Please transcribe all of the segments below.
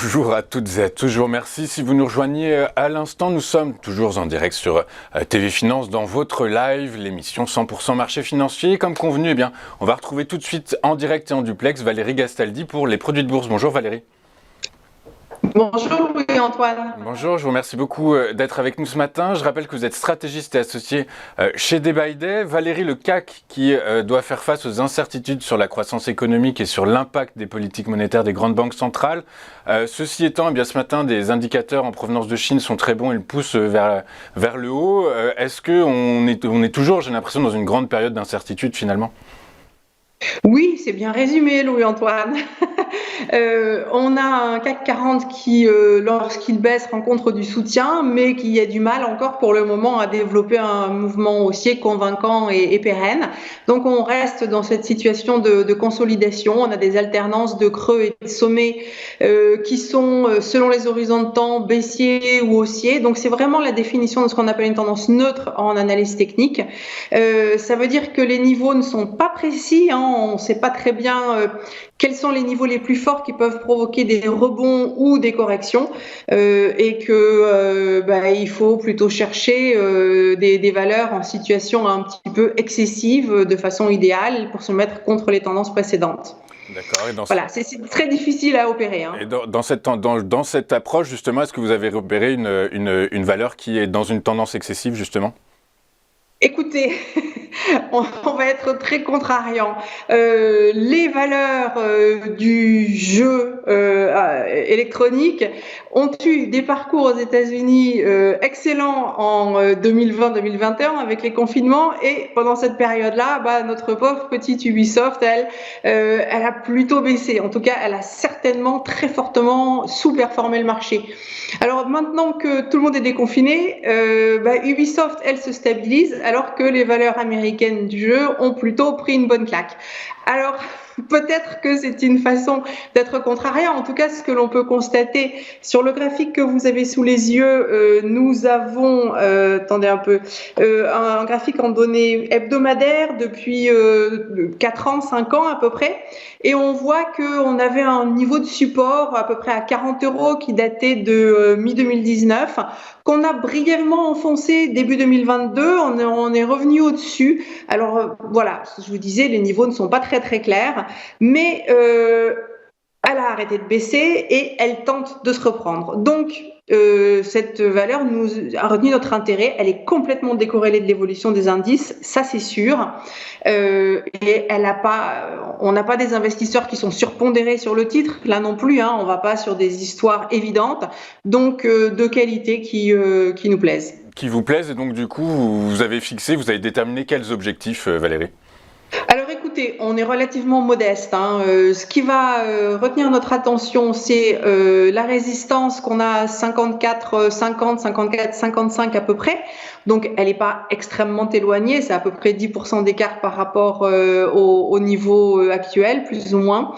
Bonjour à toutes et à tous, je vous remercie. Si vous nous rejoignez à l'instant, nous sommes toujours en direct sur TV Finance dans votre live, l'émission 100% marché financier. Comme convenu, eh bien, on va retrouver tout de suite en direct et en duplex Valérie Gastaldi pour les produits de bourse. Bonjour Valérie. Bonjour Louis-Antoine. Bonjour, je vous remercie beaucoup d'être avec nous ce matin. Je rappelle que vous êtes stratégiste et associé chez Day by Day. Valérie, le CAC qui doit faire face aux incertitudes sur la croissance économique et sur l'impact des politiques monétaires des grandes banques centrales. Ceci étant, eh bien, ce matin, des indicateurs en provenance de Chine sont très bons et le poussent vers le haut. Est-ce qu'on est toujours, j'ai l'impression, dans une grande période d'incertitude finalement ? Oui, c'est bien résumé, Louis-Antoine. On a un CAC 40 qui, lorsqu'il baisse, rencontre du soutien, mais qui a du mal encore pour le moment à développer un mouvement haussier convaincant et pérenne. Donc on reste dans cette situation de consolidation. On a des alternances de creux et de sommets qui sont, selon les horizons de temps, baissiers ou haussiers. Donc c'est vraiment la définition de ce qu'on appelle une tendance neutre en analyse technique. Ça veut dire que les niveaux ne sont pas précis, hein. On ne sait pas très bien quels sont les niveaux les plus forts qui peuvent provoquer des rebonds ou des corrections, et que il faut plutôt chercher des valeurs en situation un petit peu excessive de façon idéale pour se mettre contre les tendances précédentes. D'accord. Voilà, c'est très difficile à opérer. Hein. Et dans cette approche, justement, est-ce que vous avez repéré une valeur qui est dans une tendance excessive, justement ? Écoutez, on va être très contrariant. Les valeurs du jeu électronique ont eu des parcours aux États-Unis excellents en 2020-2021 avec les confinements, et pendant cette période-là, notre pauvre petite Ubisoft, elle a plutôt baissé. En tout cas, elle a certainement très fortement sous-performé le marché. Alors maintenant que tout le monde est déconfiné, Ubisoft, elle se stabilise, alors que les valeurs américaines du jeu ont plutôt pris une bonne claque. Alors, peut-être que c'est une façon d'être contrariant. En tout cas, ce que l'on peut constater sur le graphique que vous avez sous les yeux, nous avons, attendez un peu, un graphique en données hebdomadaires depuis 4 ans, 5 ans à peu près. Et on voit qu'on avait un niveau de support à peu près à 40 € qui datait de mi-2019, qu'on a brièvement enfoncé début 2022. On est revenu au-dessus. Alors voilà, je vous disais, les niveaux ne sont pas très très clairs, mais elle a arrêté de baisser et elle tente de se reprendre. Donc, cette valeur nous a retenu notre intérêt. Elle est complètement décorrélée de l'évolution des indices, ça c'est sûr. Et on n'a pas des investisseurs qui sont surpondérés sur le titre, là non plus. Hein, on ne va pas sur des histoires évidentes, donc de qualité qui nous plaisent. Qui vous plaisent, et donc du coup, vous avez déterminé quels objectifs, Valérie ? Alors écoutez, on est relativement modeste. Ce qui va retenir notre attention, c'est la résistance qu'on a à 54,50, 54,55 à peu près. Donc elle n'est pas extrêmement éloignée, c'est à peu près 10% d'écart par rapport au niveau actuel, plus ou moins.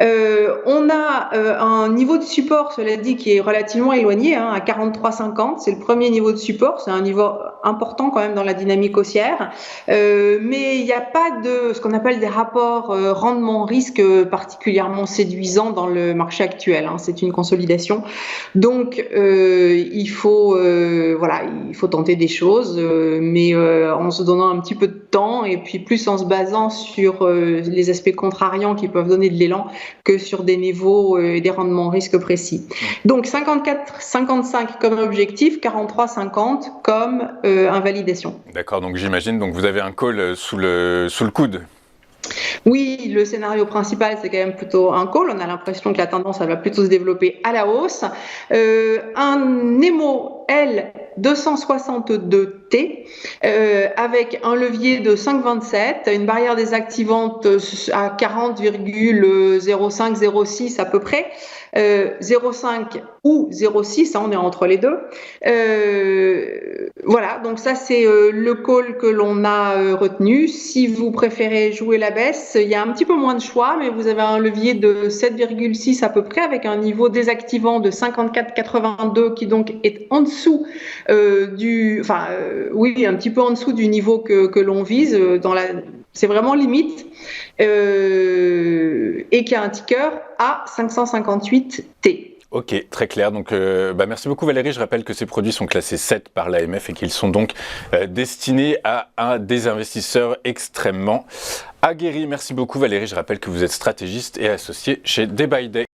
On a un niveau de support, cela dit, qui est relativement éloigné, à 43,50. C'est le premier niveau de support, c'est un niveau important quand même dans la dynamique haussière. Mais il n'y a pas de ce qu'on appelle des rapports rendement-risque particulièrement séduisants dans le marché actuel. C'est une consolidation. Donc il faut tenter des choses, mais en se donnant un petit peu de temps, et puis plus en se basant sur les aspects contrariants qui peuvent donner de l'élan que sur des niveaux et des rendements risques précis. Donc 54,55 comme objectif, 43,50 comme invalidation. D'accord, donc j'imagine, donc vous avez un call sous le coude. Oui, le scénario principal, c'est quand même plutôt un call. On a l'impression que la tendance, elle va plutôt se développer à la hausse. Un Nemo L262T avec un levier de 5,27, une barrière désactivante à 40,05-06 à peu près, 0,5 ou 0,6, on est entre les deux. Voilà, donc ça c'est le call que l'on a retenu. Si vous préférez jouer la baisse, il y a un petit peu moins de choix, mais vous avez un levier de 7,6 à peu près, avec un niveau désactivant de 54,82 qui donc est en dessous un petit peu en dessous du niveau que l'on vise. C'est vraiment limite, et qui a un ticker à 558T. Ok, très clair. Donc, merci beaucoup Valérie. Je rappelle que ces produits sont classés 7 par l'AMF et qu'ils sont donc destinés à des investisseurs extrêmement aguerris. Merci beaucoup Valérie. Je rappelle que vous êtes stratégiste et associée chez Day by Day.